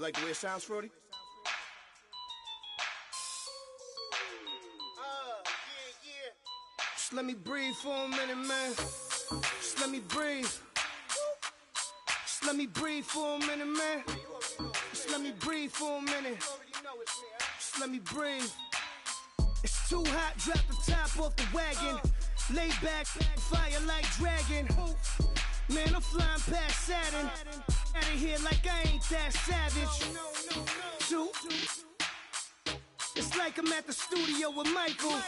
like the way it sounds, Frody? Just let me breathe for a minute, man. Just let me breathe. Just let me breathe for a minute, man. Just let me breathe for a minute. Just let me breathe. It's too hot, drop the top off the wagon. Lay back, fire like dragon. Man, I'm flying past Saturn. Out of here like I ain't that savage. Two. It's like I'm at the studio with Michael.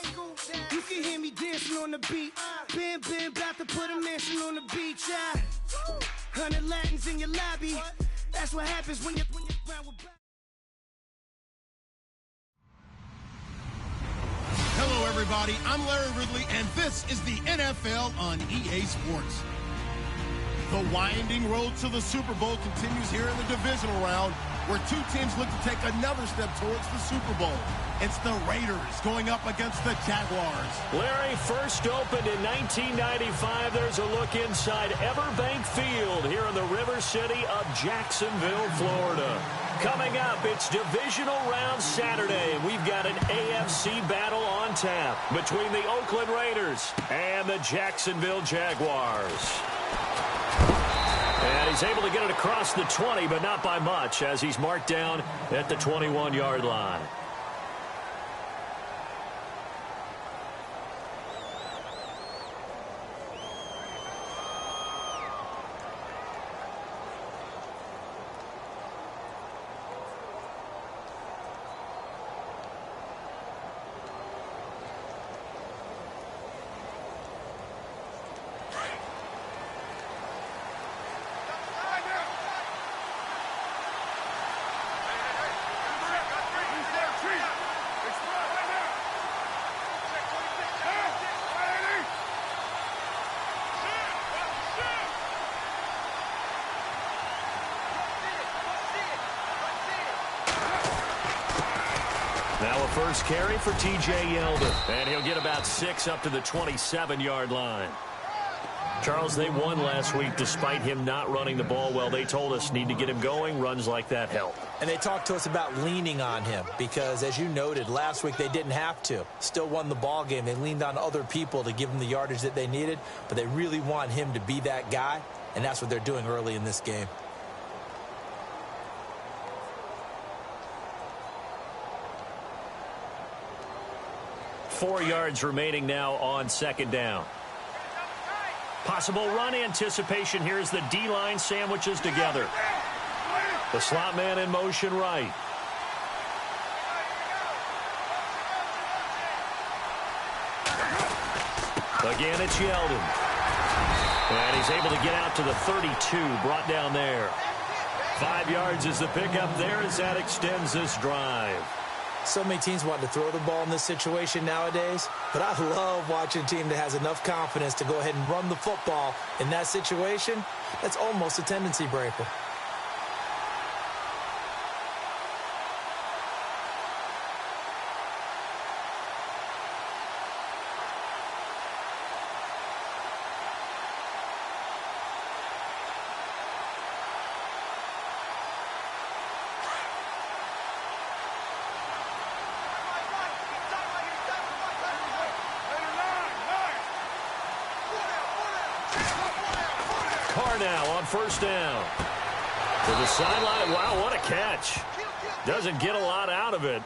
You can hear me dancing on the beat. Bam, about to put a mansion on the beach. 100 Latins in your lobby. That's what happens when you're around with. Hello, everybody. I'm Larry Ridley, and this is the NFL on EA Sports. The winding road to the Super Bowl continues here in the divisional round, where two teams look to take another step towards the Super Bowl. It's the Raiders going up against the Jaguars. Larry, first opened in 1995. There's a look inside Everbank Field here in the River City of Jacksonville, Florida. Coming up, it's divisional round Saturday. We've got an AFC battle on tap between the Oakland Raiders and the Jacksonville Jaguars. And he's able to get it across the 20, but not by much, as he's marked down at the 21-yard line. Now a first carry for T.J. Yeldon, and he'll get about 6 up to the 27-yard line. Charles, they won last week despite him not running the ball well. They told us need to get him going. Runs like that help. And they talked to us about leaning on him because, as you noted, last week they didn't have to. Still won the ball game. They leaned on other people to give them the yardage that they needed, but they really want him to be that guy, and that's what they're doing early in this game. Four yards remaining now on second down. Possible run anticipation. Here's the D-line sandwiches together. The slot man in motion right. Again, it's Yeldon. And he's able to get out to the 32, brought down there. 5 yards is the pickup there as that extends this drive. So many teams want to throw the ball in this situation nowadays, but I love watching a team that has enough confidence to go ahead and run the football in that situation. That's almost a tendency breaker. Now on first down. To the sideline. Wow, what a catch. Doesn't get a lot out of it,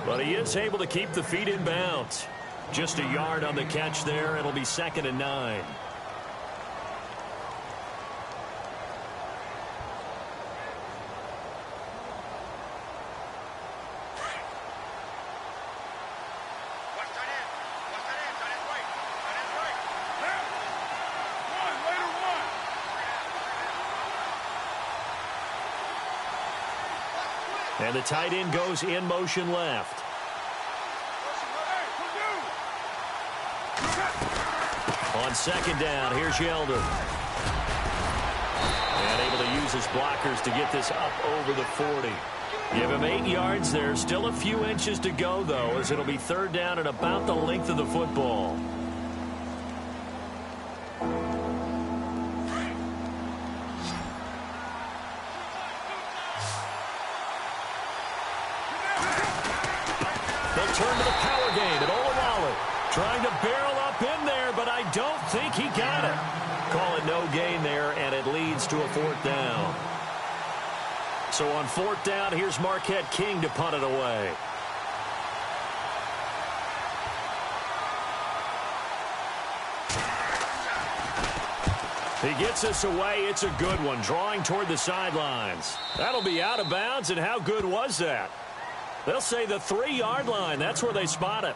but he is able to keep the feet in bounds. Just a yard on the catch there. It'll be 2nd and 9. And the tight end goes in motion left. On second down, here's Yeldon. And able to use his blockers to get this up over the 40. Give him 8 yards there. Still a few inches to go, though, as it'll be 3rd down and about the length of the football. return to the power game at Olawale. Trying to barrel up in there, but I don't think he got it. Call it no gain there, and it leads to a 4th down. So on 4th down, here's Marquette King to punt it away. He gets us away. It's a good one, drawing toward the sidelines. That'll be out of bounds, and how good was that? They'll say the 3-yard line. That's where they spot it.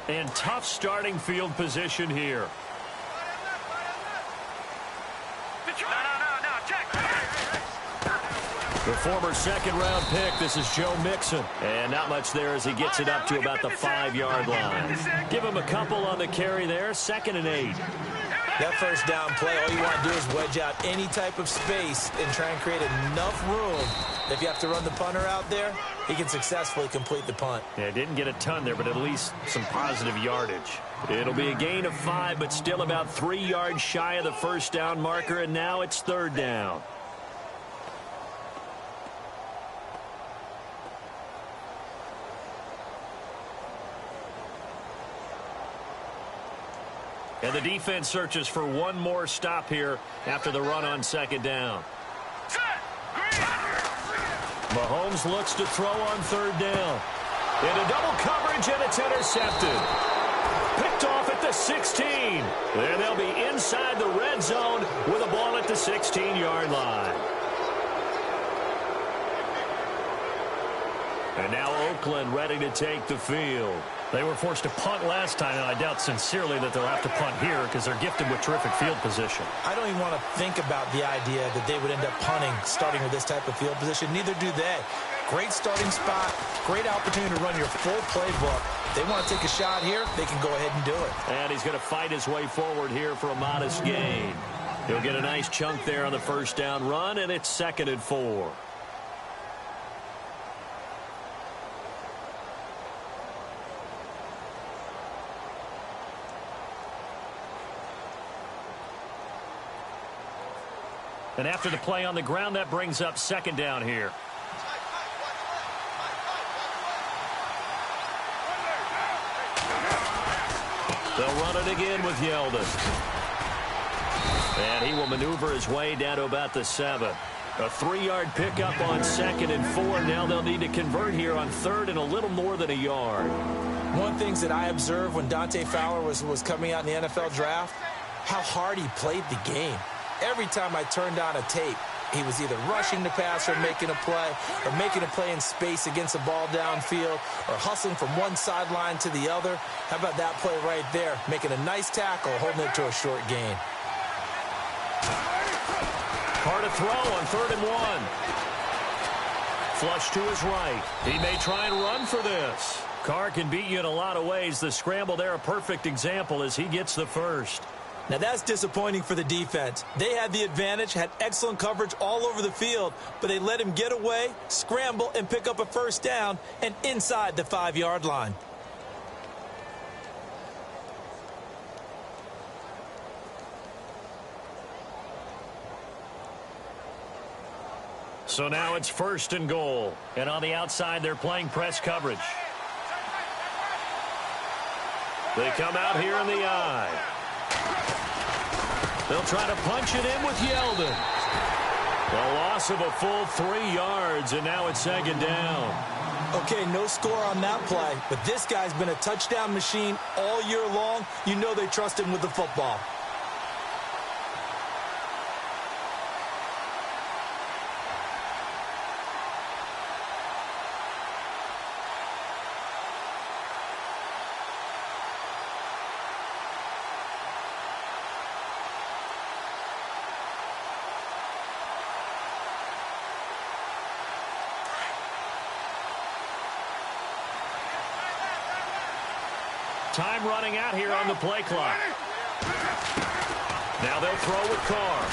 And tough starting field position here. The former 2nd-round pick, this is Joe Mixon. And not much there as he gets it up to about the 5-yard line. Give him a couple on the carry there, 2nd and 8. That first down play, all you want to do is wedge out any type of space and try and create enough room. If you have to run the punter out there, he can successfully complete the punt. Yeah, didn't get a ton there, but at least some positive yardage. It'll be a gain of 5, but still about 3 yards shy of the first down marker, and now it's 3rd down. And the defense searches for one more stop here after the run on 2nd down. Mahomes looks to throw on 3rd down. Into double coverage, and it's intercepted. Picked off at the 16. And they'll be inside the red zone with a ball at the 16-yard line. And now Oakland ready to take the field. They were forced to punt last time, and I doubt sincerely that they'll have to punt here because they're gifted with terrific field position. I don't even want to think about the idea that they would end up punting starting with this type of field position. Neither do they. Great starting spot, great opportunity to run your full playbook. If they want to take a shot here, they can go ahead and do it. And he's going to fight his way forward here for a modest gain. He'll get a nice chunk there on the first down run, and it's 2nd and 4. And after the play on the ground, that brings up 2nd down here. They'll run it again with Yeldon. And he will maneuver his way down to about the 7. A 3-yard pickup on 2nd and 4. Now they'll need to convert here on 3rd and a little more than a yard. One of the things that I observed when Dante Fowler was coming out in the NFL draft, how hard he played the game. Every time I turned on a tape, he was either rushing the passer, making a play in space against the ball downfield, or hustling from one sideline to the other. How about that play right there? Making a nice tackle, holding it to a short gain. Hard to throw on 3rd and 1. Flush to his right. He may try and run for this. Carr can beat you in a lot of ways. The scramble there, a perfect example as he gets the first. Now, that's disappointing for the defense. They had the advantage, had excellent coverage all over the field, but they let him get away, scramble, and pick up a first down, and inside the 5-yard line. So now it's 1st and goal. And on the outside, they're playing press coverage. They come out here in the eye. They'll try to punch it in with Yeldon. A loss of a full 3 yards, and now it's 2nd down. Okay, no score on that play, but this guy's been a touchdown machine all year long. You know they trust him with the football. Time running out here on the play clock. Now they'll throw with Carr.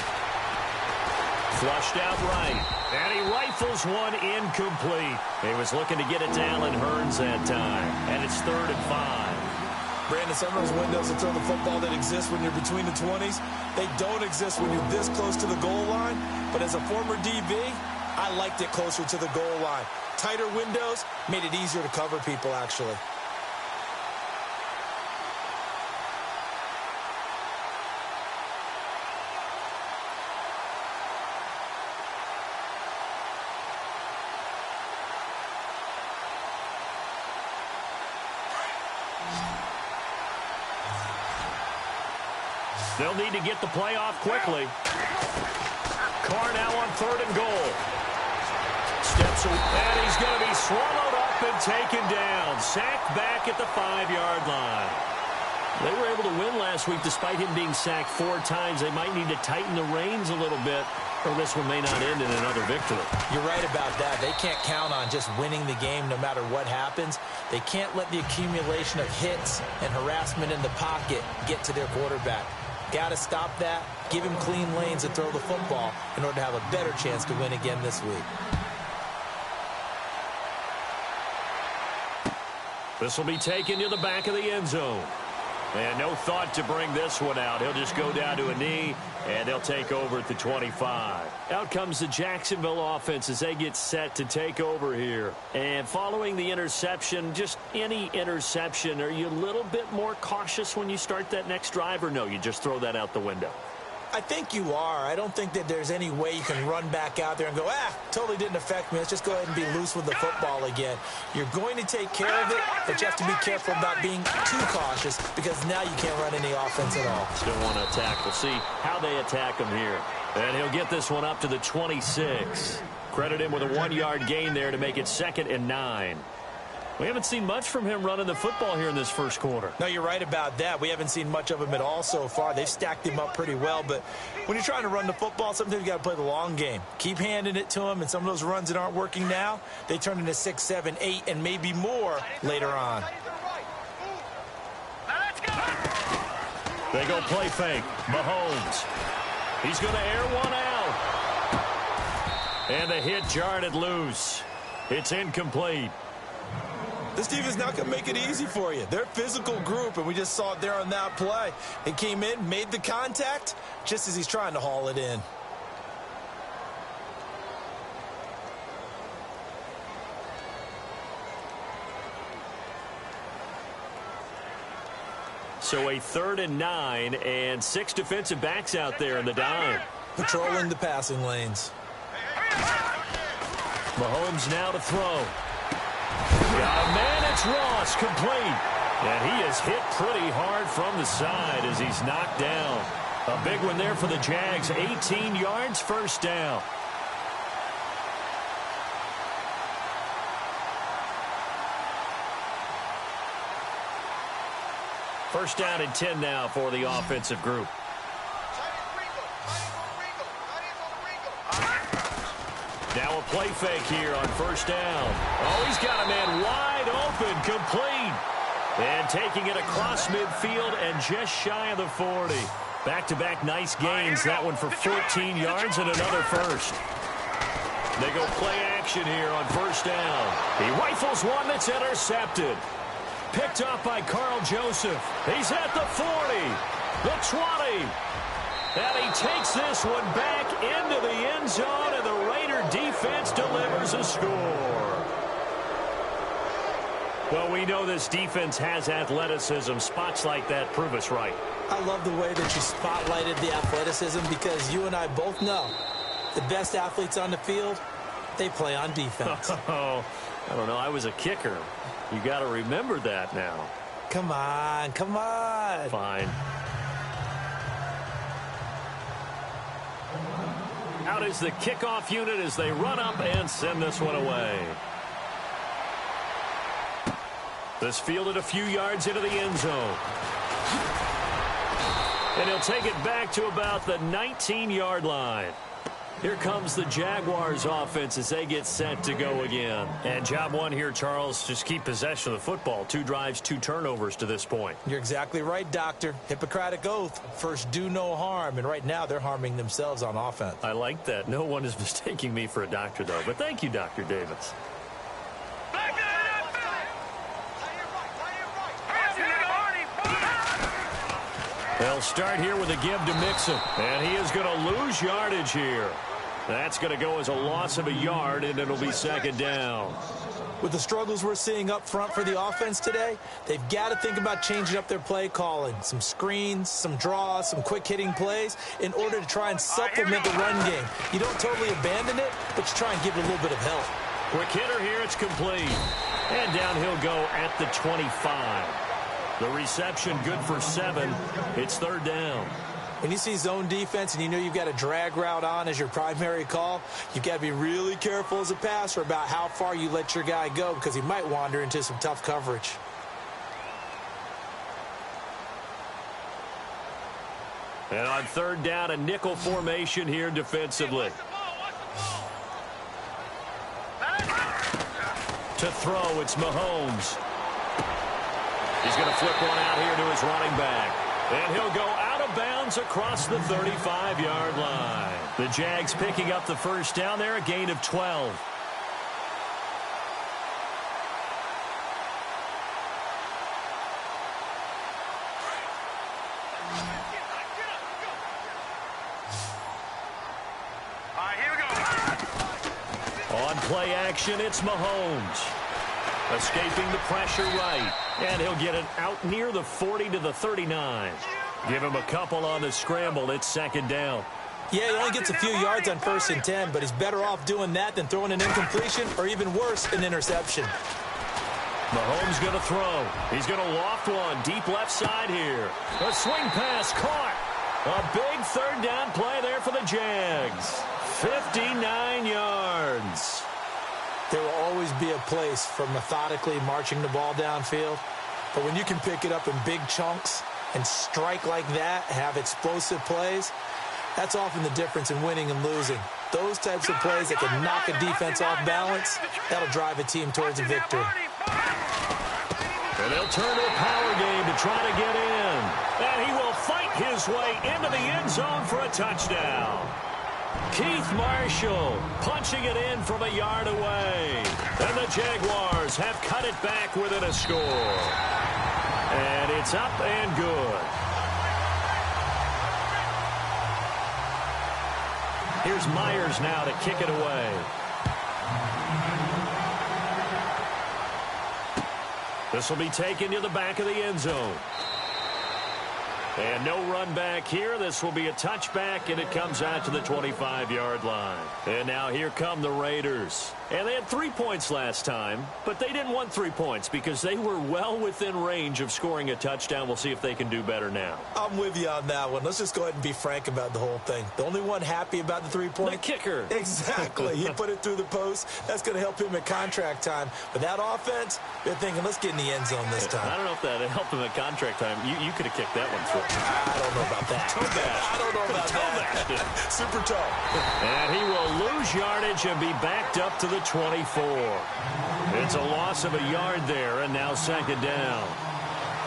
Flushed out right. And he rifles one incomplete. He was looking to get it to Allen Hurns that time. And it's 3rd and 5. Brandon, some of those windows to throw the football that exist when you're between the 20s, they don't exist when you're this close to the goal line. But as a former DB, I liked it closer to the goal line. Tighter windows made it easier to cover people, actually. They'll need to get the play off quickly. Carr now on 3rd and goal. Steps away, and he's going to be swallowed up and taken down. Sacked back at the 5-yard line. They were able to win last week despite him being sacked 4 times. They might need to tighten the reins a little bit, or this one may not end in another victory. You're right about that. They can't count on just winning the game no matter what happens. They can't let the accumulation of hits and harassment in the pocket get to their quarterback. Got to stop that, give him clean lanes to throw the football in order to have a better chance to win again this week. This will be taken to the back of the end zone. And no thought to bring this one out. He'll just go down to a knee, and they'll take over at the 25. Out comes the Jacksonville offense as they get set to take over here. And following the interception, just any interception, are you a little bit more cautious when you start that next drive, or no, you just throw that out the window? I think you are. I don't think that there's any way you can run back out there and go, totally didn't affect me. Let's just go ahead and be loose with the football again. You're going to take care of it, but you have to be careful about being too cautious because now you can't run any offense at all. Still want to attack. We'll see how they attack him here. And he'll get this one up to the 26. Credit him with a 1-yard gain there to make it 2nd and 9. We haven't seen much from him running the football here in this first quarter. No, you're right about that. We haven't seen much of him at all so far. They've stacked him up pretty well, but when you're trying to run the football, sometimes you got to play the long game. Keep handing it to him, and some of those runs that aren't working now, they turn into 6, 7, 8, and maybe more later on. They go play fake. Mahomes. He's going to air one out. And the hit jarred it loose. It's incomplete. This defense not going to make it easy for you. They're a physical group, and we just saw it there on that play. He came in, made the contact, just as he's trying to haul it in. So a 3rd and 9, and 6 defensive backs out there in the dime. Patrolling the passing lanes. Mahomes now to throw. Got a man, it's Ross, complete. And he is hit pretty hard from the side as he's knocked down. A big one there for the Jags, 18 yards, 1st down. First down and 10 now for the offensive group. Now a play fake here on 1st down. Oh, he's got a man wide open, complete. And taking it across midfield and just shy of the 40. Back-to-back nice gains. That one for 14 yards and another first. They go play action here on 1st down. He rifles one that's intercepted. Picked up by Carl Joseph. He's at the 40, the 20. And he takes this one back into the end zone, and the Raider defense delivers a score. Well, we know this defense has athleticism. Spots like that prove us right. I love the way that you spotlighted the athleticism because you and I both know the best athletes on the field, they play on defense. Oh, I don't know. I was a kicker. You got to remember that now. Come on, come on. Fine. Out is the kickoff unit as they run up and send this one away. This fielded a few yards into the end zone. And he'll take it back to about the 19-yard line. Here comes the Jaguars offense as they get set to go again. And job one here, Charles, just keep possession of the football. 2 drives, 2 turnovers to this point. You're exactly right, Doctor. Hippocratic oath. First, do no harm. And right now, they're harming themselves on offense. I like that. No one is mistaking me for a doctor, though. But thank you, Dr. Davis. They'll start here with a give to Mixon. And he is going to lose yardage here. That's going to go as a loss of a yard, and it'll be second down. With the struggles we're seeing up front for the offense today, they've got to think about changing up their play calling. Some screens, some draws, some quick-hitting plays in order to try and supplement the run game. You don't totally abandon it, but you try and give it a little bit of help. Quick hitter here, it's complete. And down he'll go at the 25. The reception good for 7. It's third down. When you see zone defense and you know you've got a drag route on as your primary call, you've got to be really careful as a passer about how far you let your guy go because he might wander into some tough coverage. And on third down, a nickel formation here defensively. To throw, it's Mahomes. He's going to flip one out here to his running back. And he'll go out of bounds across the 35-yard line. The Jags picking up the first down there, a gain of 12. All right, here we go. On play action, it's Mahomes. Escaping the pressure right. And he'll get it out near the 40 to the 39. Give him a couple on the scramble. It's second down. Yeah, he only gets a few yards on 1st and 10, but he's better off doing that than throwing an incompletion or even worse, an interception. Mahomes going to throw. He's going to loft one deep left side here. A swing pass caught. A big third down play there for the Jags. 59 yards. There will always be a place for methodically marching the ball downfield. But when you can pick it up in big chunks and strike like that, have explosive plays, that's often the difference in winning and losing. Those types of plays that can knock a defense off balance, that'll drive a team towards a victory. And they'll turn to a power game to try to get in. And he will fight his way into the end zone for a touchdown. Keith Marshall punching it in from a yard away. And the Jaguars have cut it back within a score. And it's up and good. Here's Myers now to kick it away. This will be taken to the back of the end zone. And no run back here. This will be a touchback, and it comes out to the 25-yard line. And now here come the Raiders. And they had 3 points last time, but they didn't want 3 points because they were well within range of scoring a touchdown. We'll see if they can do better now. I'm with you on that one. Let's just go ahead and be frank about the whole thing. The only one happy about the 3-point? The kicker. Exactly. He put it through the post. That's going to help him at contract time. But that offense, they're thinking, let's get in the end zone this time. I don't know if that helped him at contract time. You could have kicked that one through. I don't know about that. Toe bash. I don't know about that. Super toe. And he will lose yardage and be backed up to the 24. It's a loss of a yard there, and now second down.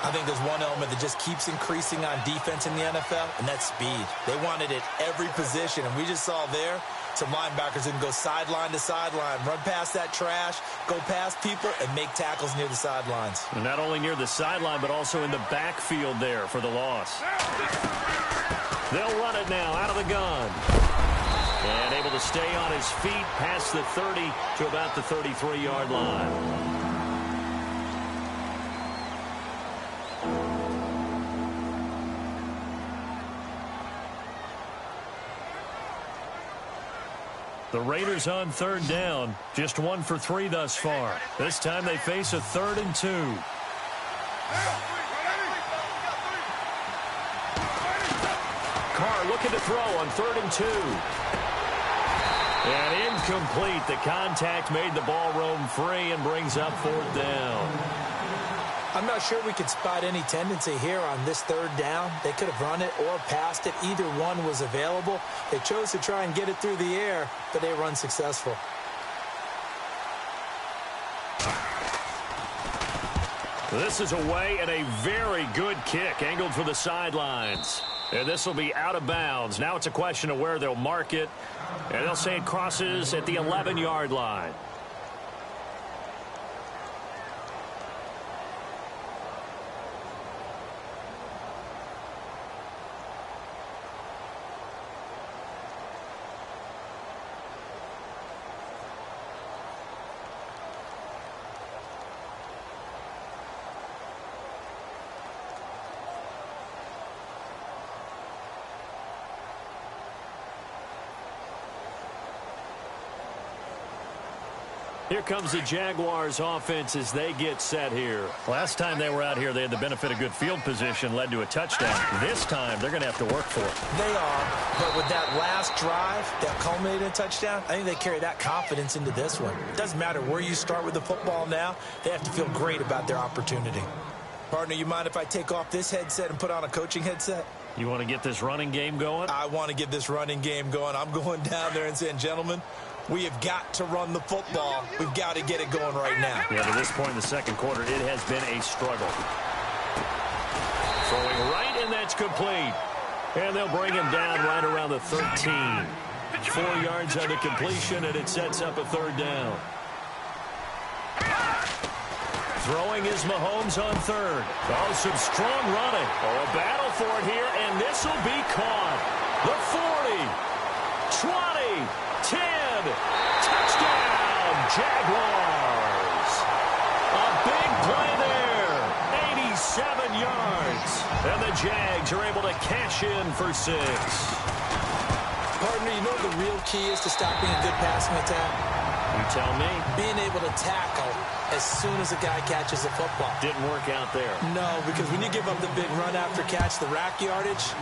I think there's one element that just keeps increasing on defense in the NFL, and that's speed. They want it at every position, and we just saw there some linebackers who can go sideline to sideline, run past that trash, go past people, and make tackles near the sidelines. And not only near the sideline, but also in the backfield there for the loss. They'll run it now out of the gun. And able to stay on his feet past the 30 to about the 33-yard line. The Raiders on third down, just 1 for 3 thus far. This time they face a 3rd and 2. Carr looking to throw on 3rd and 2. And incomplete. The contact made the ball roam free and brings up 4th down. I'm not sure we could spot any tendency here on this third down. They could have run it or passed it. Either one was available. They chose to try and get it through the air, but they were unsuccessful. This is away and a very good kick angled for the sidelines. And this will be out of bounds. Now it's a question of where they'll mark it. And they'll say it crosses at the 11-yard line. Here comes the Jaguars offense as they get set here. Last time they were out here, they had the benefit of good field position, led to a touchdown. This time, they're going to have to work for it. They are, but with that last drive that culminated in a touchdown, I think they carry that confidence into this one. It doesn't matter where you start with the football now. They have to feel great about their opportunity. Partner, you mind if I take off this headset and put on a coaching headset? You want to get this running game going? I want to get this running game going. I'm going down there and saying, gentlemen, we have got to run the football. We've got to get it going right now. Yeah, to this point in the second quarter, it has been a struggle. Throwing right, and that's complete. And they'll bring him down right around the 13. 4 yards on the completion, and it sets up a third down. Throwing is Mahomes on third. Oh, some strong running. Oh, a battle for it here, and this will be caught. The 40, 20, 10, touchdown, Jaguars. A big play there, 87 yards. And the Jags are able to cash in for 6. Partner, you know what the real key is to stopping a good passing attack? You tell me. Being able to tackle as soon as a guy catches the football. Didn't work out there. No, because when you give up the big run after catch, the rack yardage,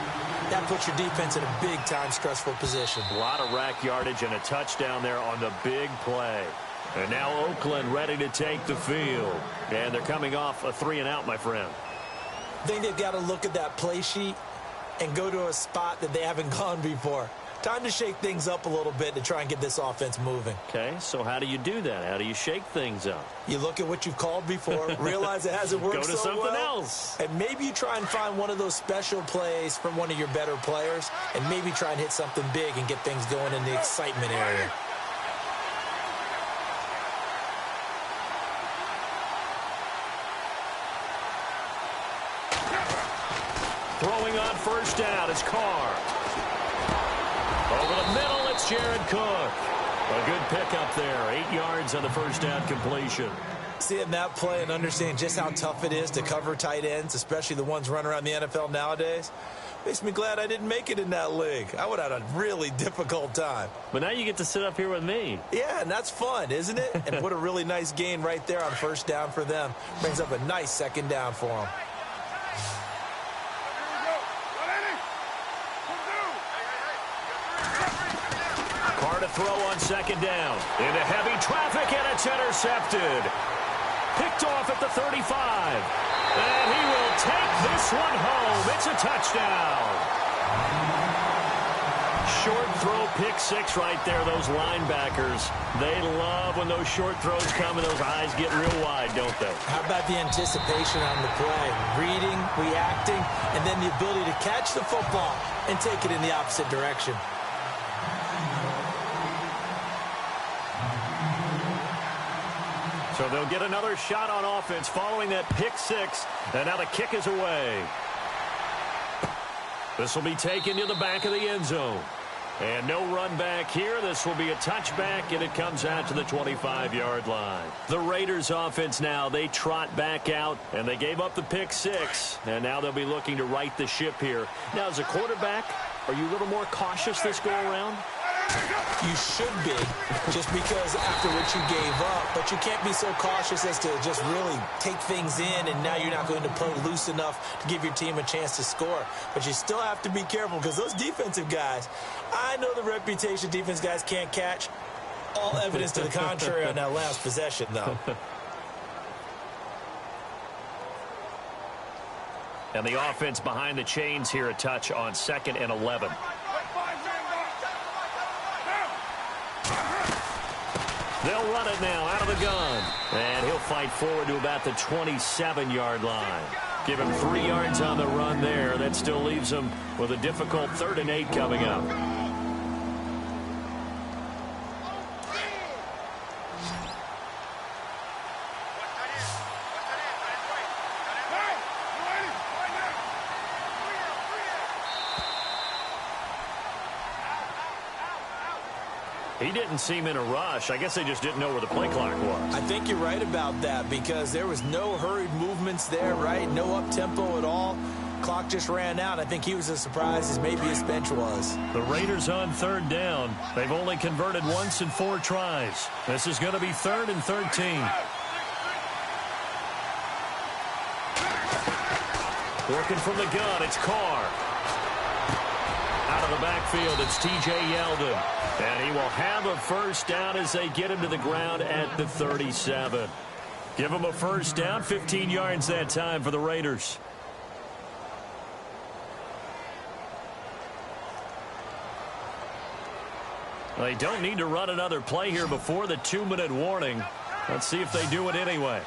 that puts your defense in a big-time stressful position. A lot of rack yardage and a touchdown there on the big play. And now Oakland ready to take the field. And they're coming off a 3-and-out, my friend. I think they've got to look at that play sheet and go to a spot that they haven't gone before. Time to shake things up a little bit to try and get this offense moving. Okay, so how do you do that? How do you shake things up? You look at what you've called before, realize it hasn't worked so well. Go to something else. And maybe you try and find one of those special plays from one of your better players, and maybe try and hit something big and get things going in the excitement area. Throwing on first down is Carr. Over the middle, it's Jared Cook. A good pickup there. 8 yards on the first down completion. Seeing that play and understanding just how tough it is to cover tight ends, especially the ones running around the NFL nowadays, makes me glad I didn't make it in that league. I would have had a really difficult time. But now you get to sit up here with me. Yeah, and that's fun, isn't it? And what a really nice gain right there on first down for them. Brings up a nice second down for them. To throw on second down. Into heavy traffic, and it's intercepted. Picked off at the 35. And he will take this one home. It's a touchdown. Short throw, pick 6 right there. Those linebackers, they love when those short throws come and those eyes get real wide, don't they? How about the anticipation on the play? Reading, reacting, and then the ability to catch the football and take it in the opposite direction. So they'll get another shot on offense following that pick 6. And now the kick is away. This will be taken to the back of the end zone. And no run back here. This will be a touchback, and it comes out to the 25-yard line. The Raiders offense now, they trot back out, and they gave up the pick 6. And now they'll be looking to right the ship here. Now, as a quarterback, are you a little more cautious this go-around? You should be, just because after what you gave up. But you can't be so cautious as to just really take things in, and now you're not going to play loose enough to give your team a chance to score. But you still have to be careful, because those defensive guys, I know the reputation defense guys can't catch. All evidence to the contrary on that last possession, though. And the offense behind the chains here a touch on 2nd and 11. They'll run it now out of the gun. And he'll fight forward to about the 27-yard line. Give him 3 yards on the run there. That still leaves him with a difficult 3rd and 8 coming up. He didn't seem in a rush. I guess they just didn't know where the play clock was. I think you're right about that because there was no hurried movements there, right? No up-tempo at all. Clock just ran out. I think he was as surprised as maybe his bench was. The Raiders on 3rd down. They've only converted once in 4 tries. This is going to be 3rd and 13. Working from the gun, it's Carr. Out of the backfield, it's T.J. Yeldon. And he will have a 1st down as they get him to the ground at the 37. Give him a 1st down, 15 yards that time for the Raiders. They don't need to run another play here before the 2-minute warning. Let's see if they do it anyway.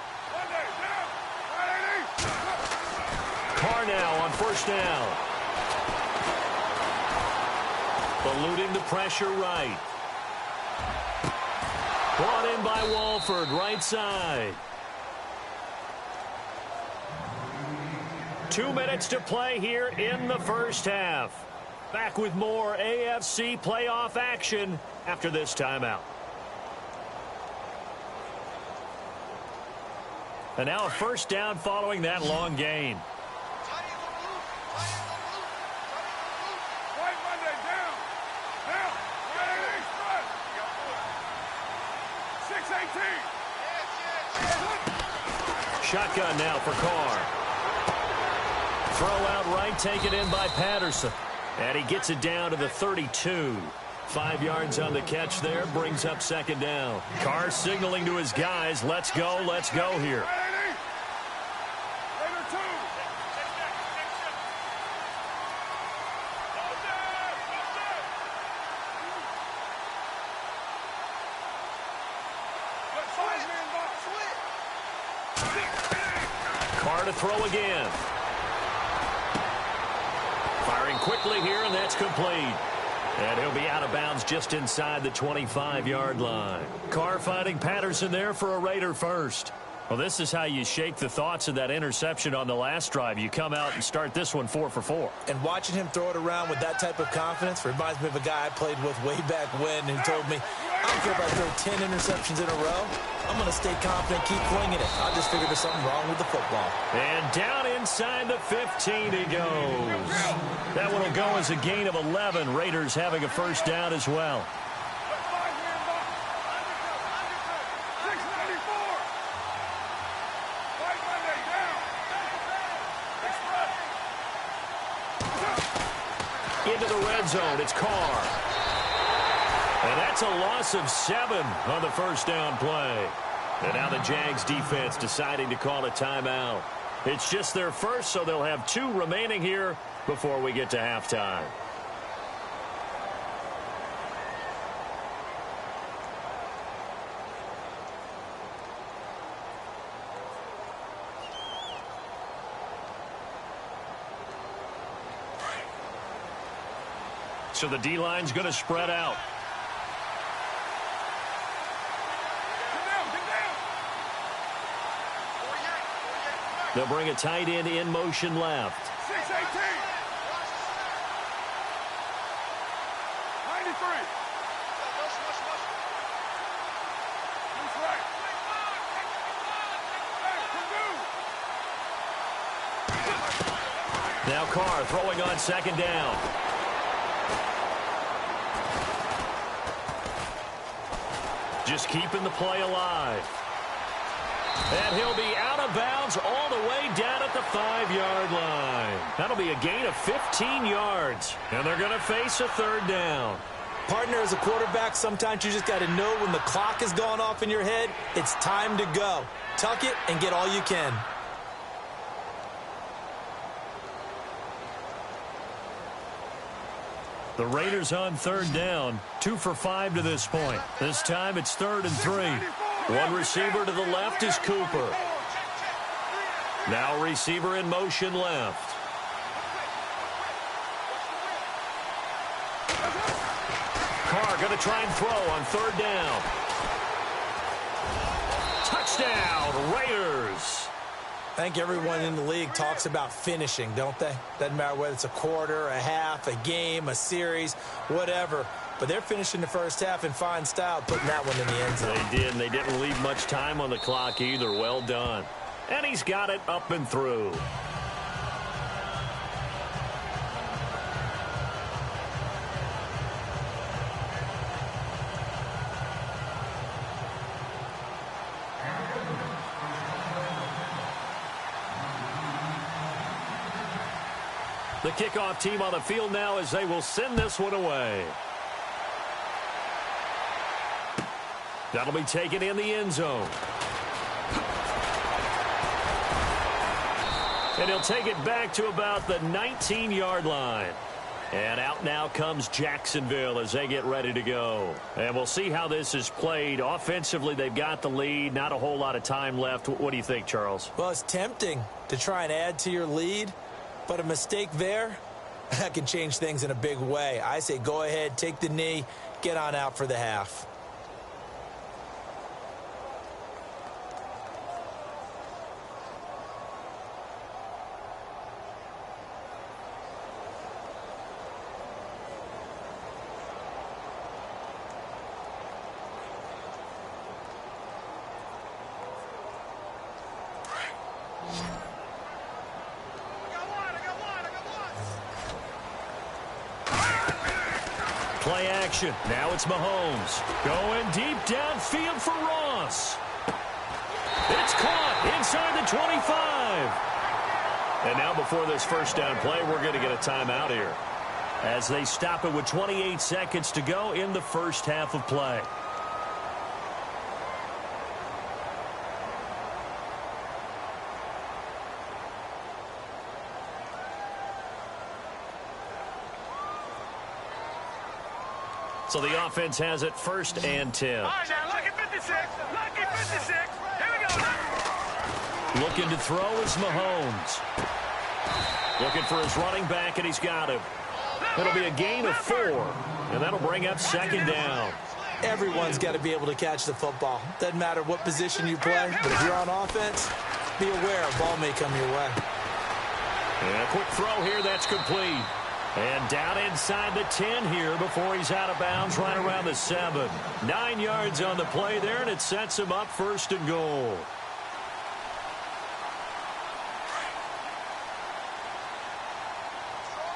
Carr now on 1st down. Eluding the pressure right. Brought in by Walford, right side. 2 minutes to play here in the 1st half. Back with more AFC playoff action after this timeout. And now a 1st down following that long gain. Shotgun now for Carr. Throw out right, taken in by Patterson. And he gets it down to the 32. 5 yards on the catch there, brings up 2nd down. Carr signaling to his guys, let's go here. Carr to throw again. Firing quickly here, and that's complete. And he'll be out of bounds just inside the 25-yard line. Carr fighting Patterson there for a Raider 1st. Well, this is how you shake the thoughts of that interception on the last drive. You come out and start this one 4 for 4. And watching him throw it around with that type of confidence reminds me of a guy I played with way back when who told me, I don't care if I throw 10 interceptions in a row. I'm going to stay confident, keep flinging it. I just figured there's something wrong with the football. And down inside the 15 he goes. That one will go as a gain of 11. Raiders having a 1st down as well. Into the red zone, it's Carr. And that's a loss of 7 on the 1st down play. And now the Jags defense deciding to call a timeout. It's just their 1st, so they'll have 2 remaining here before we get to halftime. So the D-line's going to spread out. They'll bring a tight end in motion left. 6-18. 93. Now Carr throwing on 2nd down. Just keeping the play alive. And he'll be out of bounds all the way down at the 5-yard line. That'll be a gain of 15 yards. And they're going to face a 3rd down. Partner, as a quarterback, sometimes you just got to know when the clock has gone off in your head, it's time to go. Tuck it and get all you can. The Raiders on third down, 2 for 5 to this point. This time it's 3rd and 3. One receiver to the left is Cooper. Now receiver in motion left. Carr going to try and throw on 3rd down. Touchdown, Raiders. I think everyone in the league talks about finishing, don't they? Doesn't matter whether it's a quarter, a half, a game, a series, whatever. But they're finishing the first half in fine style, putting that one in the end zone. They did, and they didn't leave much time on the clock either. Well done. And he's got it up and through. The kickoff team on the field now as they will send this one away. That'll be taken in the end zone. And he'll take it back to about the 19-yard line. And out now comes Jacksonville as they get ready to go. And we'll see how this is played. Offensively, they've got the lead. Not a whole lot of time left. What do you think, Charles? Well, it's tempting to try and add to your lead. But a mistake there, that can change things in a big way. I say go ahead, take the knee, get on out for the half. Play action. Now it's Mahomes. Going deep downfield for Ross. It's caught inside the 25. And now before this first down play, we're going to get a timeout here, as they stop it with 28 seconds to go in the first half of play. So the offense has it 1st and 10. All right, now look at 56. Look at 56. Here we go. Looking to throw is Mahomes. Looking for his running back, and he's got him. It'll be a gain of 4, and that'll bring up 2nd down. Everyone's got to be able to catch the football. Doesn't matter what position you play, but if you're on offense, be aware a ball may come your way. And a quick throw here, that's complete. And down inside the 10 here before he's out of bounds right around the 7. 9 yards on the play there, and it sets him up 1st and goal.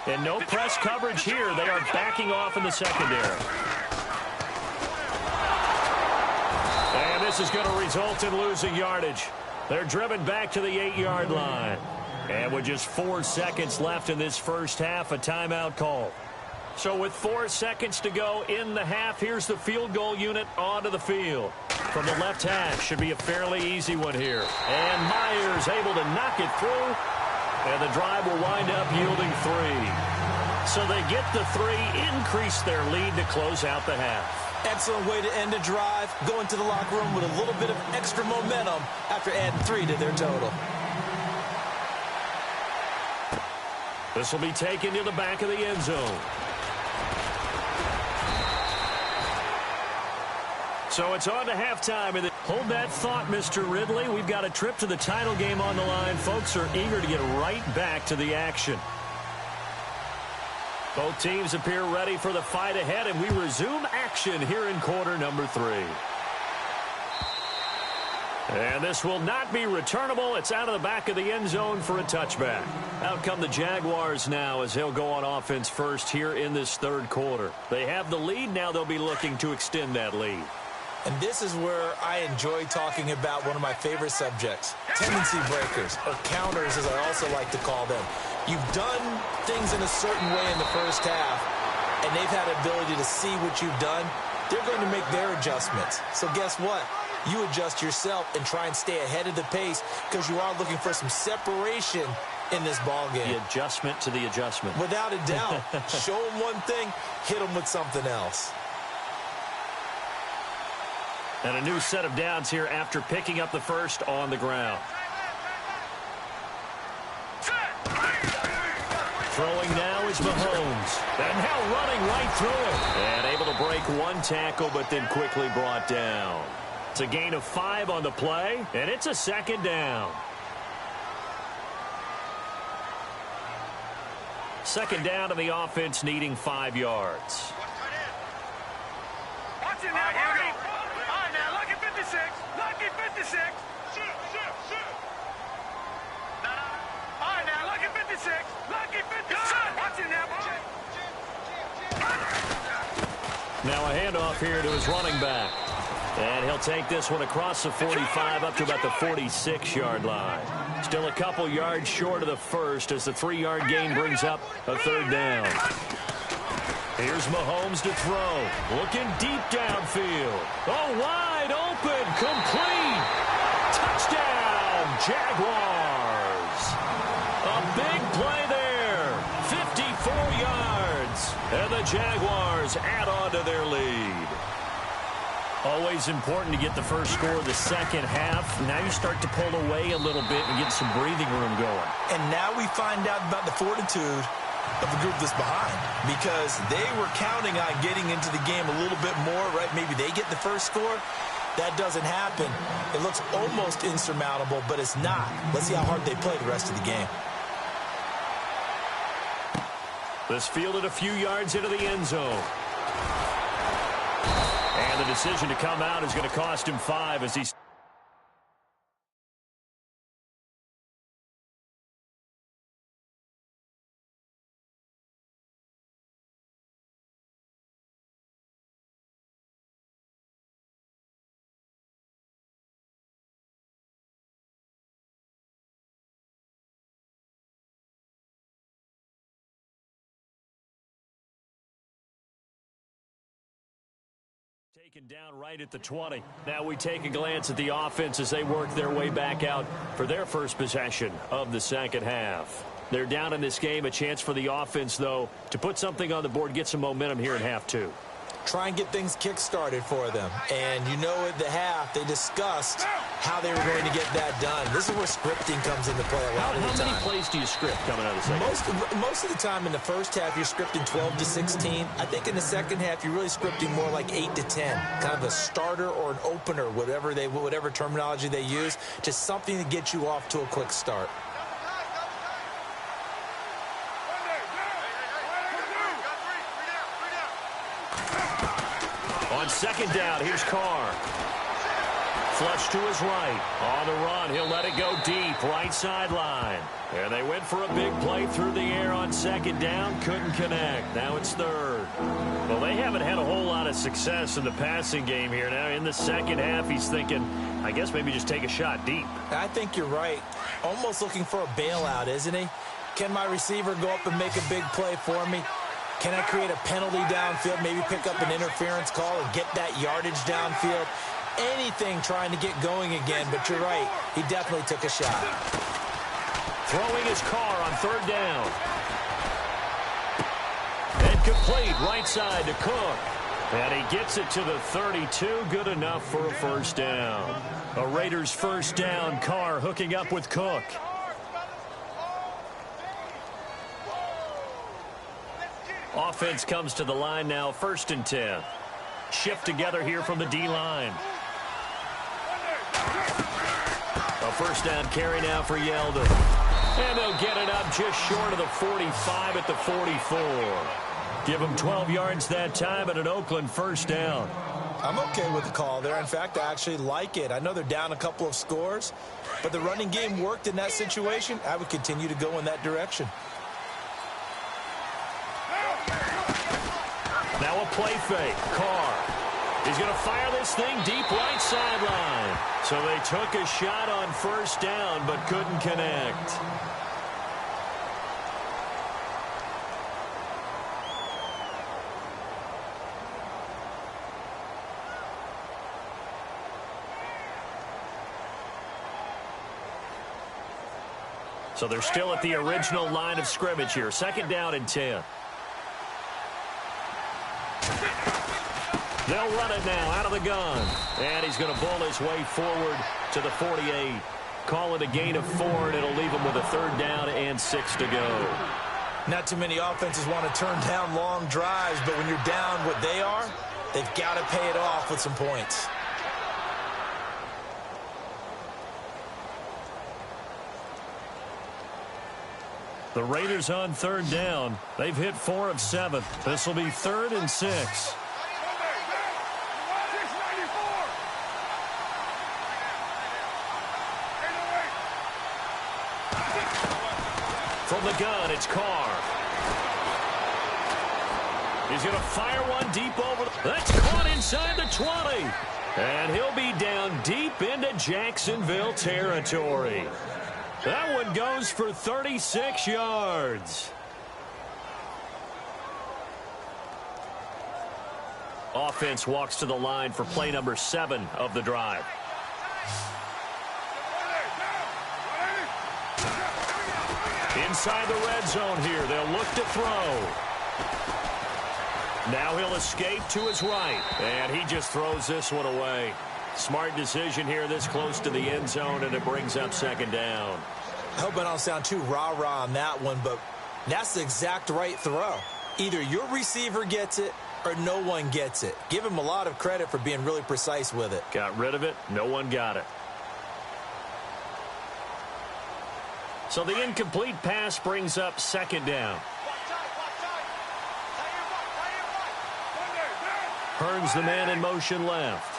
And no press coverage here. They are backing off in the secondary. And this is going to result in losing yardage. They're driven back to the 8-yard line. And with just 4 seconds left in this first half, a timeout call. So with 4 seconds to go in the half, here's the field goal unit onto the field. From the left hash, should be a fairly easy one here. And Myers able to knock it through. And the drive will wind up yielding 3. So they get the 3, increase their lead to close out the half. Excellent way to end a drive. Go into the locker room with a little bit of extra momentum after adding 3 to their total. This will be taken to the back of the end zone. So it's on to halftime. Hold that thought, Mr. Ridley. We've got a trip to the title game on the line. Folks are eager to get right back to the action. Both teams appear ready for the fight ahead, and we resume action here in quarter number 3. And this will not be returnable. It's out of the back of the end zone for a touchback. Out come the Jaguars now as they'll go on offense first here in this 3rd quarter. They have the lead. Now they'll be looking to extend that lead. And this is where I enjoy talking about one of my favorite subjects, tendency breakers, or counters as I also like to call them. You've done things in a certain way in the first half, and they've had the ability to see what you've done. They're going to make their adjustments. So guess what? you adjust yourself and try and stay ahead of the pace because you are looking for some separation in this ball game. The adjustment to the adjustment. Without a doubt. Show them one thing, hit them with something else. And a new set of downs here after picking up the first on the ground. Throwing now is Mahomes. And now running right through it. And able to break one tackle, but then quickly brought down. It's a gain of 5 on the play, and it's a second down. Second down to the offense, needing 5 yards. Watch it now, here we go. All right, now, lucky 56. Lucky 56. Shoot. All right, now, lucky 56. Lucky 56. Watch it now, boy. Now a handoff here to his running back. And he'll take this one across the 45 up to about the 46-yard line. Still a couple yards short of the first as the 3-yard gain brings up a third down. Here's Mahomes to throw. Looking deep downfield. Oh, wide open. Complete. Touchdown, Jaguars. A big play there. 54 yards. And the Jaguars add on to their lead. Always important to get the first score of the second half. Now you start to pull away a little bit and get some breathing room going. And now we find out about the fortitude of the group that's behind, because they were counting on getting into the game a little bit more, right? Maybe they get the first score. That doesn't happen. It looks almost insurmountable, but it's not. Let's see how hard they play the rest of the game. This fielded a few yards into the end zone. And the decision to come out is going to cost him 5 as he's... Taken down right at the 20. Now we take a glance at the offense as they work their way back out for their first possession of the second half. They're down in this game. A chance for the offense, though, to put something on the board, get some momentum here in half 2. Try and get things kick-started for them. And you know at the half, they discussed how they were going to get that done. This is where scripting comes into play a lot of the time. How many plays do you script coming out of the second half? Most of the time in the first half, you're scripting 12 to 16. I think in the second half, you're really scripting more like 8 to 10. Kind of a starter or an opener, whatever terminology they use. Just something to get you off to a quick start. On second down, here's Carr. Flush to his right. On the run, he'll let it go deep, right sideline. And they went for a big play through the air on second down. Couldn't connect. Now it's third. Well, they haven't had a whole lot of success in the passing game here. Now in the second half, he's thinking, I guess maybe just take a shot deep. I think you're right. Almost looking for a bailout, isn't he? Can my receiver go up and make a big play for me? Can I create a penalty downfield, maybe pick up an interference call and get that yardage downfield? Anything trying to get going again, but you're right. He definitely took a shot. Throwing his Carr on third down. And complete right side to Cook. And he gets it to the 32. Good enough for a first down. A Raiders first down. Carr hooking up with Cook. Offense comes to the line now, 1st and 10. Shift together here from the D-line. A first down carry now for Yeldon. And they'll get it up just short of the 45 at the 44. Give them 12 yards that time at an Oakland first down. I'm okay with the call there. In fact, I actually like it. I know they're down a couple of scores, but the running game worked in that situation. I would continue to go in that direction. Now a play fake. Carr. He's going to fire this thing deep right sideline. So they took a shot on first down but couldn't connect. So they're still at the original line of scrimmage here. 2nd down and 10. They'll run it now out of the gun. And he's going to bull his way forward to the 48. Call it a gain of 4, and it'll leave him with a 3rd down and 6 to go. Not too many offenses want to turn down long drives, but when you're down what they are, they've got to pay it off with some points. The Raiders on 3rd down. They've hit 4 of 7. This will be 3rd and 6. From the gun, it's Carr. He's going to fire one deep over. That's caught inside the 20. And he'll be down deep into Jacksonville territory. That one goes for 36 yards. Offense walks to the line for play number 7 of the drive. Inside the red zone here. They'll look to throw. Now he'll escape to his right. And he just throws this one away. Smart decision here this close to the end zone, and it brings up 2nd down. I hope I don't sound too rah-rah on that one, but that's the exact right throw. Either your receiver gets it or no one gets it. Give him a lot of credit for being really precise with it. Got rid of it. No one got it. So the incomplete pass brings up 2nd down. Hearns the man in motion left.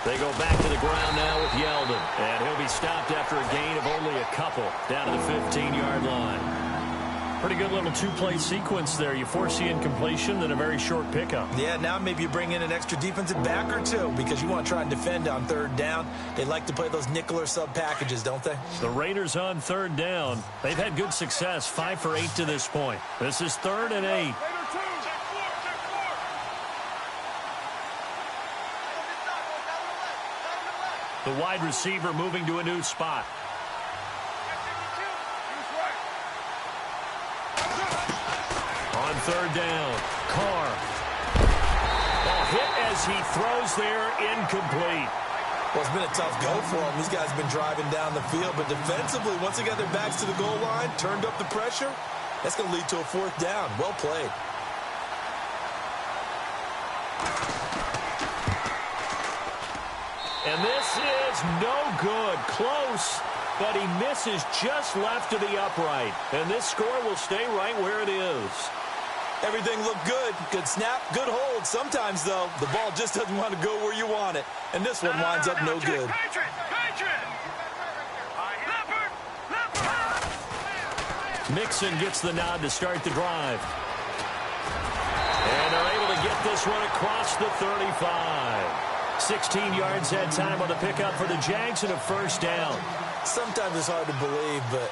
They go back to the ground now with Yeldon. And he'll be stopped after a gain of only a couple down to the 15-yard line. Pretty good little 2-play sequence there. You force the incompletion, then a very short pickup. Yeah, now maybe you bring in an extra defensive back or 2 because you want to try and defend on 3rd down. They like to play those nickel or sub packages, don't they? The Raiders on 3rd down. They've had good success, 5 for 8 to this point. This is 3rd and 8. The wide receiver moving to a new spot. On 3rd down, Carr. Ball hit as he throws there, incomplete. Well, it's been a tough go for them. These guys have been driving down the field, but defensively, once they got their backs to the goal line, turned up the pressure, that's going to lead to a 4th down. Well played. And this is no good. Close, but he misses just left of the upright. And this score will stay right where it is. Everything looked good. Good snap, good hold. Sometimes, though, the ball just doesn't want to go where you want it. And this one winds up no good. Mixon gets the nod to start the drive. And they're able to get this one across the 35. 16 yards that time on the pickup for the Jags and a 1st down. Sometimes it's hard to believe, but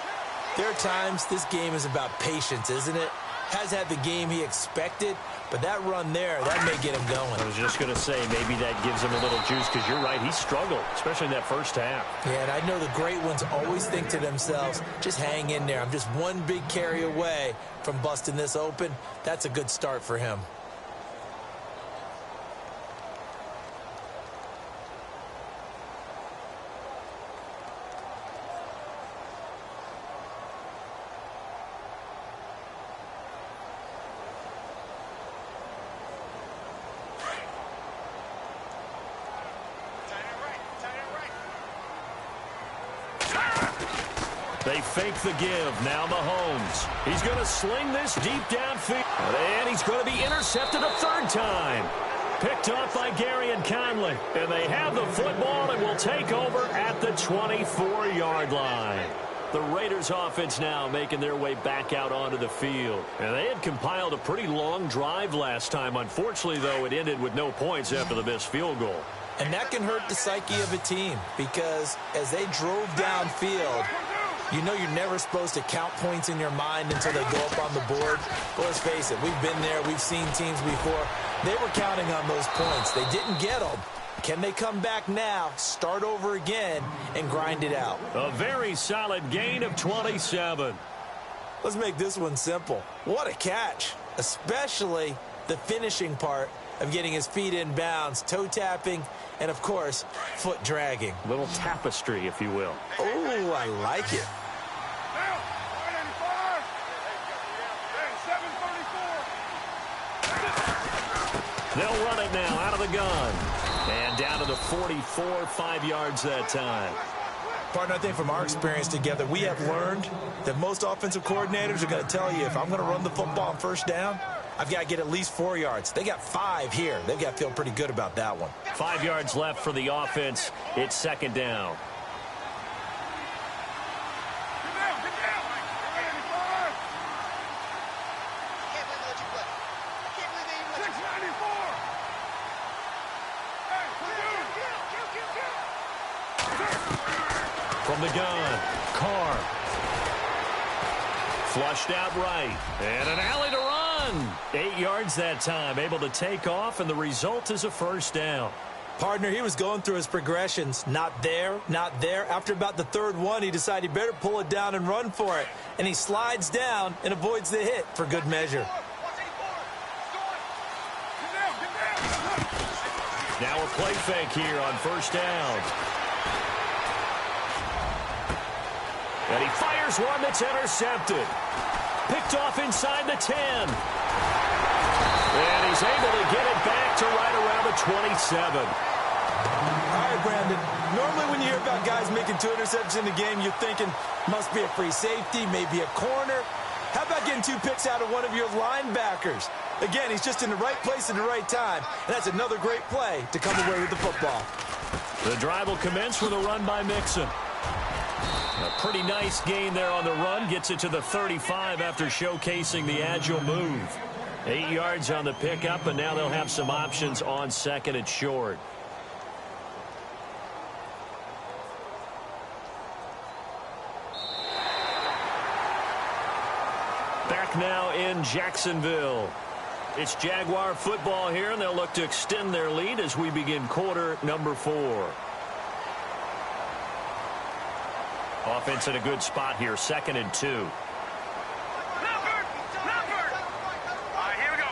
there are times this game is about patience, isn't it? Has had the game he expected, but that run there, that may get him going. I was just going to say, maybe that gives him a little juice, because you're right, he struggled, especially in that 1st half. Yeah, and I know the great ones always think to themselves, just hang in there. I'm just one big carry away from busting this open. That's a good start for him. They fake the give. Now Mahomes. He's going to sling this deep downfield. And he's going to be intercepted a 3rd time. Picked off by Gary and Conley. And they have the football and will take over at the 24-yard line. The Raiders offense now making their way back out onto the field. And they had compiled a pretty long drive last time. Unfortunately, though, it ended with no points after the missed field goal. And that can hurt the psyche of a team because as they drove downfield, you know you're never supposed to count points in your mind until they go up on the board. But let's face it, we've been there. We've seen teams before. They were counting on those points. They didn't get them. Can they come back now, start over again, and grind it out? A very solid gain of 27. Let's make this one simple. What a catch, especially the finishing part of getting his feet in bounds, toe tapping, and, of course, foot dragging. Little tapestry, if you will. Oh, I like it. They'll run it now out of the gun. And down to the 44, 5 yards that time. Partner, I think from our experience together, we have learned that most offensive coordinators are going to tell you, if I'm going to run the football on first down, I've got to get at least 4 yards. They got 5 here. They've got to feel pretty good about that one. 5 yards left for the offense. It's second down. From the gun, Carr. Flushed out right. And an alley to run. 8 yards that time. Able to take off, and the result is a first down. Partner, he was going through his progressions. Not there, not there. After about the third one, he decided he better pull it down and run for it. And he slides down and avoids the hit for good measure. Now a play fake here on first down. And he fires one that's intercepted. Picked off inside the 10. And he's able to get it back to right around the 27. All right, Brandon. Normally when you hear about guys making 2 interceptions in the game, you're thinking, must be a free safety, maybe a corner. How about getting 2 picks out of one of your linebackers? Again, he's just in the right place at the right time. And that's another great play to come away with the football. The drive will commence with a run by Mixon. A pretty nice gain there on the run. Gets it to the 35 after showcasing the agile move. 8 yards on the pickup, and now they'll have some options on second and short. Back now in Jacksonville. It's Jaguar football here, and they'll look to extend their lead as we begin quarter number 4. Offense in a good spot here, 2nd and 2. All right, here we go.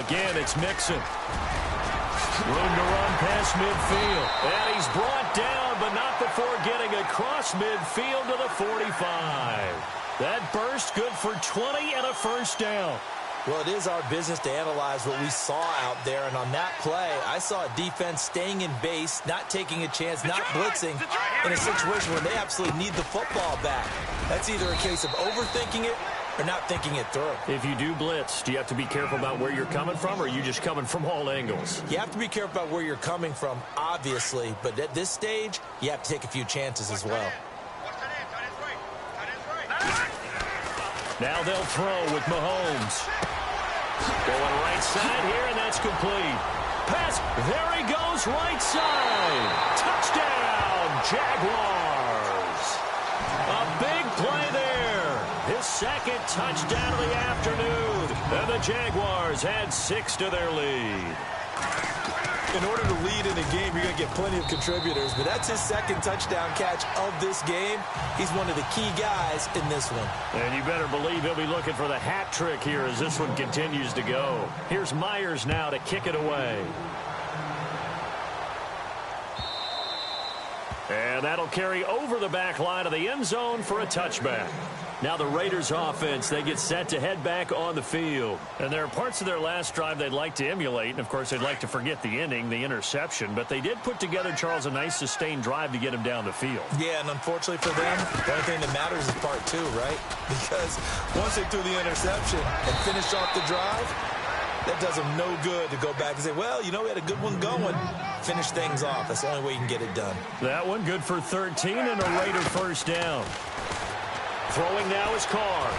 Again, it's Mixon. Room to run past midfield. And he's brought down, but not before getting across midfield to the 45. That burst good for 20 and a first down. Well, it is our business to analyze what we saw out there, and on that play, I saw a defense staying in base, not taking a chance, not blitzing in a situation where they absolutely need the football back. That's either a case of overthinking it or not thinking it through. If you do blitz, do you have to be careful about where you're coming from, or are you just coming from all angles? You have to be careful about where you're coming from, obviously, but at this stage, you have to take a few chances as well. Now they'll throw with Mahomes. Going right side here, and that's complete. Pass. There he goes, right side. Touchdown, Jaguars. A big play there. His second touchdown of the afternoon. And the Jaguars add 6 to their lead. In order to lead in a game, you're going to get plenty of contributors, but that's his second touchdown catch of this game. He's one of the key guys in this one. And you better believe he'll be looking for the hat trick here as this one continues to go. Here's Myers now to kick it away. And that'll carry over the back line of the end zone for a touchback. Now the Raiders offense, they get set to head back on the field. And there are parts of their last drive they'd like to emulate. And, of course, they'd like to forget the inning, the interception. But they did put together, Charles, a nice sustained drive to get him down the field. Yeah, and unfortunately for them, the only thing that matters is part 2, right? Because once they threw the interception and finished off the drive, that does them no good to go back and say, well, you know, we had a good one going. Finish things off. That's the only way you can get it done. That one good for 13 and a Raider first down. Throwing now is Carr.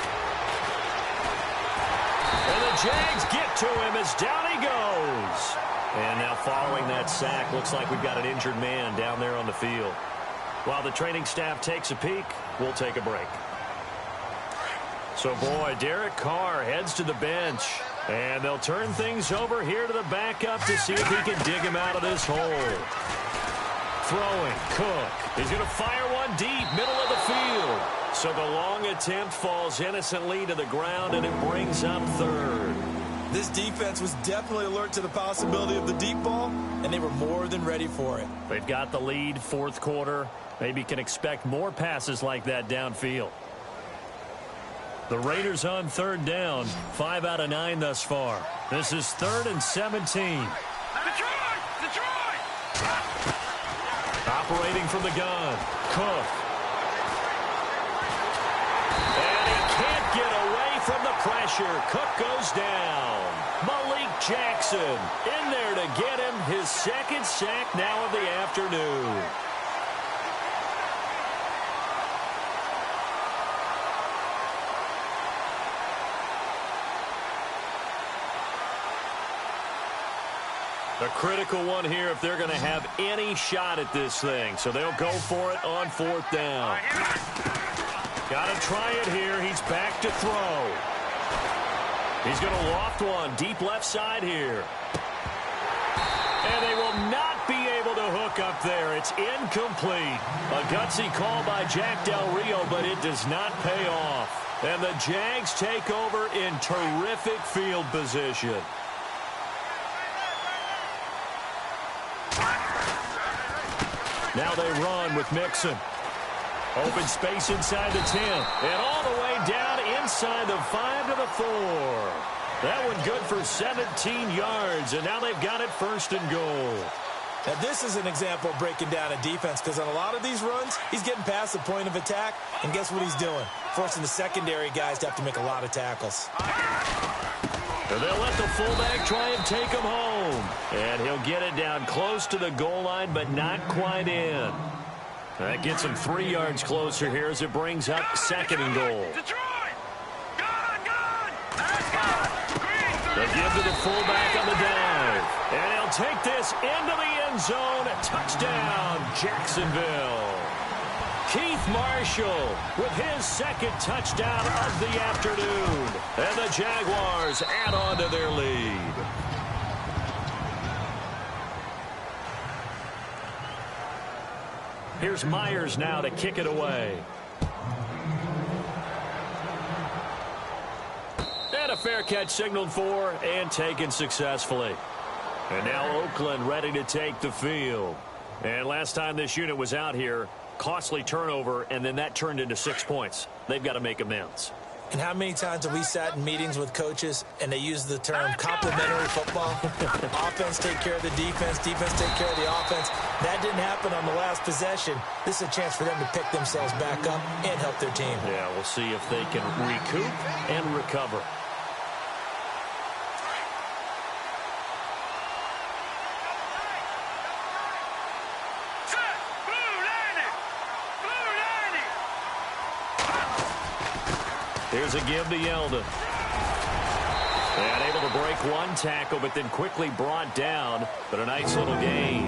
And the Jags get to him as down he goes. And now following that sack, looks like we've got an injured man down there on the field. While the training staff takes a peek, we'll take a break. So, boy, Derek Carr heads to the bench. And they'll turn things over here to the backup to see if he can dig him out of this hole. Throwing, Cook. He's going to fire one deep, middle of the field. So the long attempt falls innocently to the ground, and it brings up third. This defense was definitely alert to the possibility of the deep ball, and they were more than ready for it. They've got the lead, fourth quarter. Maybe can expect more passes like that downfield. The Raiders on third down, 5 out of 9 thus far. This is 3rd and 17. Detroit! Operating from the gun, Cook. And he can't get away from the pressure. Cook goes down. Malik Jackson in there to get him his second sack now of the afternoon. A critical one here if they're going to have any shot at this thing. So they'll go for it on 4th down. Got to try it here. He's back to throw. He's going to loft one deep left side here. And they will not be able to hook up there. It's incomplete. A gutsy call by Jack Del Rio, but it does not pay off. And the Jags take over in terrific field position. Now they run with Mixon. Open space inside the 10. And all the way down inside the 5 to the 4. That one good for 17 yards. And now they've got it 1st and goal. Now this is an example of breaking down a defense, because on a lot of these runs, he's getting past the point of attack. And guess what he's doing? Forcing the secondary guys to have to make a lot of tackles. And they'll let the fullback try and take him home. And he'll get it down close to the goal line, but not quite in. That gets him 3 yards closer here as it brings up 2nd and goal. Detroit! Gone! Let's go! They give to the fullback on the dive. And he'll take this into the end zone. Touchdown, Jacksonville. Keith Marshall with his 2nd touchdown of the afternoon. And the Jaguars add on to their lead. Here's Myers now to kick it away. And a fair catch signaled for and taken successfully. And now Oakland ready to take the field. And last time this unit was out here, costly turnover, and then that turned into 6 points. They've got to make amends. And how many times have we sat in meetings with coaches and they use the term complementary football? Offense take care of the defense, defense take care of the offense. That didn't happen on the last possession. This is a chance for them to pick themselves back up and help their team. Yeah, we'll see if they can recoup and recover. Here's a give to Yeldon. And able to break one tackle, but then quickly brought down. But a nice little gain.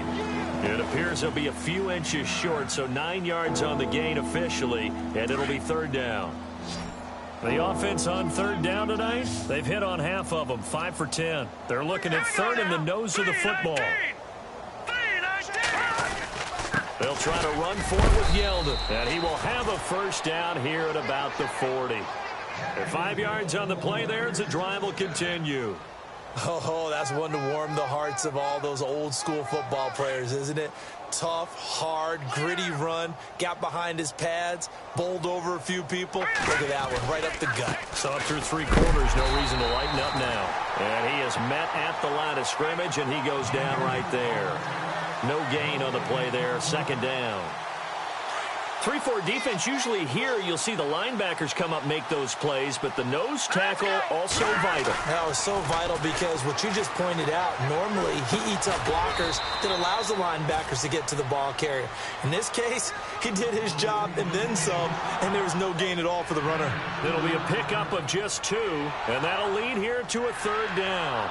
It appears he'll be a few inches short, so 9 yards on the gain officially, and it'll be 3rd down. The offense on 3rd down tonight, they've hit on half of them, 5 for 10. They're looking at 3rd in the nose of the football. They'll try to run for it with Yeldon, and he will have a 1st down here at about the 40. And 5 yards on the play there as the drive will continue. Oh, that's one to warm the hearts of all those old school football players, isn't it? Tough, hard, gritty run, got behind his pads, bowled over a few people. Look at that one, right up the gut. Saw through 3 quarters, no reason to lighten up now. And he is met at the line of scrimmage, and he goes down right there. No gain on the play there, 2nd down. 3-4 defense, usually here you'll see the linebackers come up make those plays, but the nose tackle also vital. That was so vital because what you just pointed out, normally he eats up blockers that allows the linebackers to get to the ball carrier. In this case, he did his job and then some, and there was no gain at all for the runner. It'll be a pickup of just 2, and that'll lead here to a 3rd down.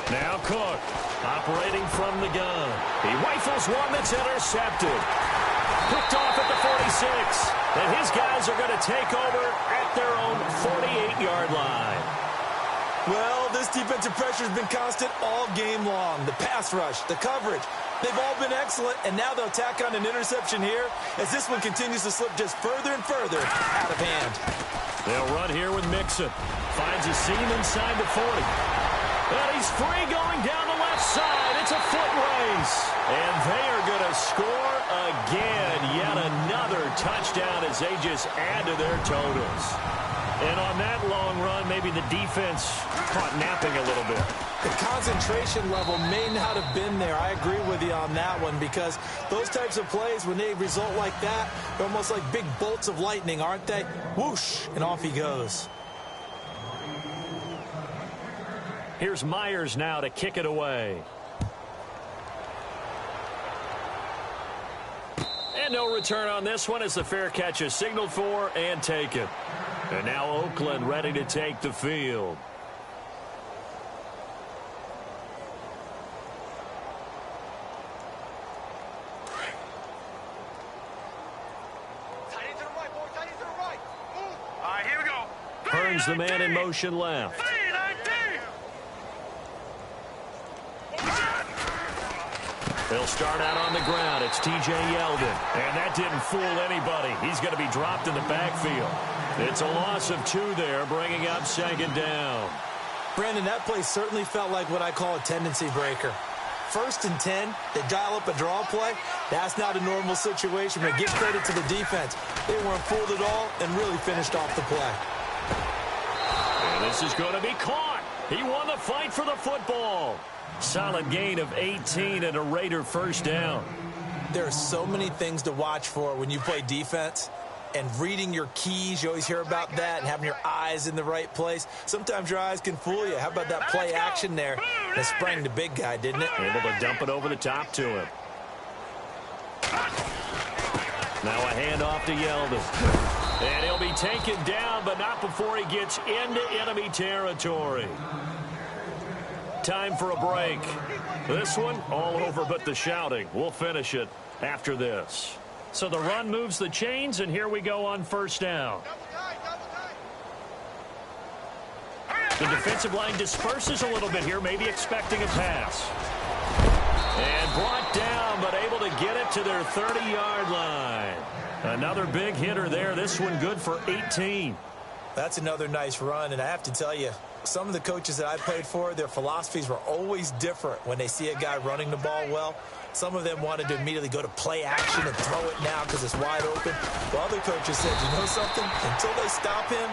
Now Cook operating from the gun. He rifles one that's intercepted. Picked off at the 46. And his guys are going to take over at their own 48-yard line. Well, this defensive pressure has been constant all game long. The pass rush, the coverage, they've all been excellent, and now they'll tack on an interception here as this one continues to slip just further and further out of hand. They'll run here with Mixon. Finds a seam inside the 40. And he's free going down the left side. It's a foot race. And they are going to score again. Yet another touchdown as they just add to their totals. And on that long run, maybe the defense caught napping a little bit. The concentration level may not have been there. I agree with you on that one because those types of plays, when they result like that, they're almost like big bolts of lightning, aren't they? Whoosh, and off he goes. Here's Myers now to kick it away. And no return on this one as the fair catch is signaled for and taken. And now Oakland ready to take the field. Tight end to the right, boy. Tight end to the right. Move. All right, here we go. Turns the man in motion left. They'll start out on the ground. It's T.J. Yeldon. And that didn't fool anybody. He's going to be dropped in the backfield. It's a loss of 2 there, bringing up second down. Brandon, that play certainly felt like what I call a tendency breaker. 1st and 10, they dial up a draw play. That's not a normal situation, but give credit to the defense. They weren't fooled at all and really finished off the play. And this is going to be caught. He won the fight for the football. Solid gain of 18 and a Raider first down. There are so many things to watch for when you play defense. And reading your keys, you always hear about that, and having your eyes in the right place. Sometimes your eyes can fool you. How about that play action there? That sprang the big guy, didn't it? Able to dump it over the top to him. Now a handoff to Yeldon. And he'll be taken down, but not before he gets into enemy territory. Time for a break. This one, all over but the shouting. We'll finish it after this. So the run moves the chains, and here we go on first down. The defensive line disperses a little bit here, maybe expecting a pass. And brought down, but able to get it to their 30-yard line. Another big hitter there. This one good for 18. That's another nice run, and I have to tell you, some of the coaches that I played for, their philosophies were always different when they see a guy running the ball well. Some of them wanted to immediately go to play action and throw it now because it's wide open. While other coaches said, you know something? Until they stop him,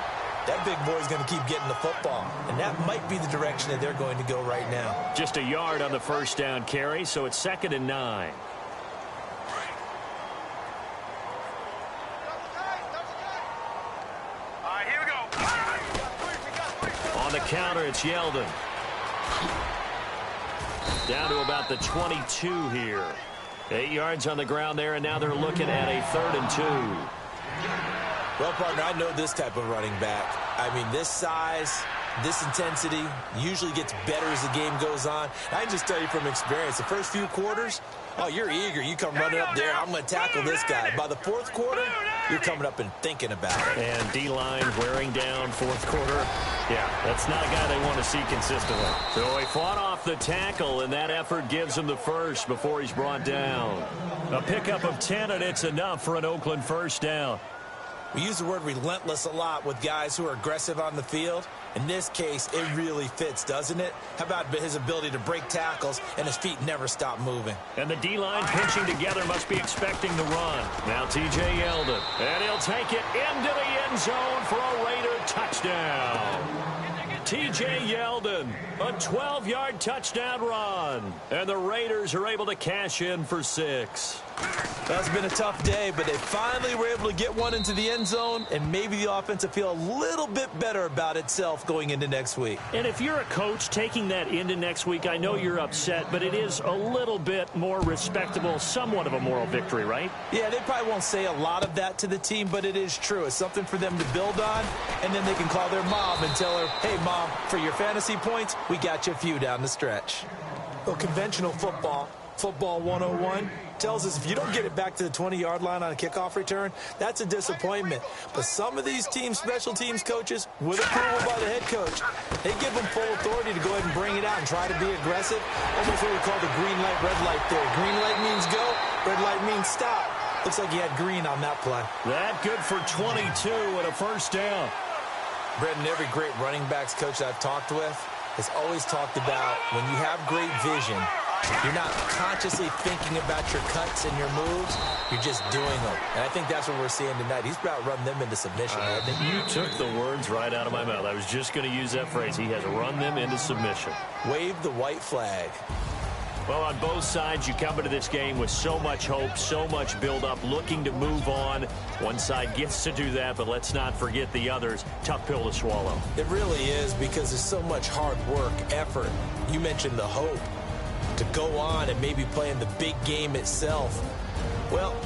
that big boy's going to keep getting the football. And that might be the direction that they're going to go right now. Just a yard on the first down carry, so it's 2nd and 9. The counter, it's Yeldon. Down to about the 22 here. 8 yards on the ground there, and now they're looking at a 3rd and 2. Well, partner, I know this type of running back. I mean, this size, this intensity usually gets better as the game goes on. I can just tell you from experience, the first few quarters, oh, you're eager. You come running up there, I'm going to tackle this guy. By the 4th quarter, you're coming up and thinking about it. And D-line wearing down 4th quarter. Yeah, that's not a guy they want to see consistently. So he fought off the tackle, and that effort gives him the first before he's brought down. A pickup of 10, and it's enough for an Oakland first down. We use the word relentless a lot with guys who are aggressive on the field. In this case, it really fits, doesn't it? How about his ability to break tackles and his feet never stop moving? And the D-line pinching together must be expecting the run. Now T.J. Yeldon. And he'll take it into the end zone for a Raider touchdown. T.J. Yeldon, a 12-yard touchdown run. And the Raiders are able to cash in for 6. That's been a tough day, but they finally were able to get one into the end zone, and maybe the offense will feel a little bit better about itself going into next week. And if you're a coach taking that into next week, I know you're upset, but it is a little bit more respectable, somewhat of a moral victory, right? Yeah, they probably won't say a lot of that to the team, but it is true. It's something for them to build on, and then they can call their mom and tell her, hey, Mom, for your fantasy points, we got you a few down the stretch. Well, conventional football 101, tells us if you don't get it back to the 20-yard line on a kickoff return, that's a disappointment. But some of these team special teams coaches, with approval by the head coach, they give them full authority to go ahead and bring it out and try to be aggressive, almost what we call the green light, red light theory. Green light means go, red light means stop. Looks like he had green on that play. That good for 22 and a first down. Brendan, every great running backs coach I've talked with has always talked about when you have great vision, you're not consciously thinking about your cuts and your moves. You're just doing them. And I think that's what we're seeing tonight. He's about running them into submission. You took the words right out of my mouth. I was just going to use that phrase. He has run them into submission. Wave the white flag. Well, on both sides, you come into this game with so much hope, so much build-up, looking to move on. One side gets to do that, but let's not forget the others. Tough pill to swallow. It really is, because there's so much hard work, effort. You mentioned the hope to go on and maybe play in the big game itself. Well,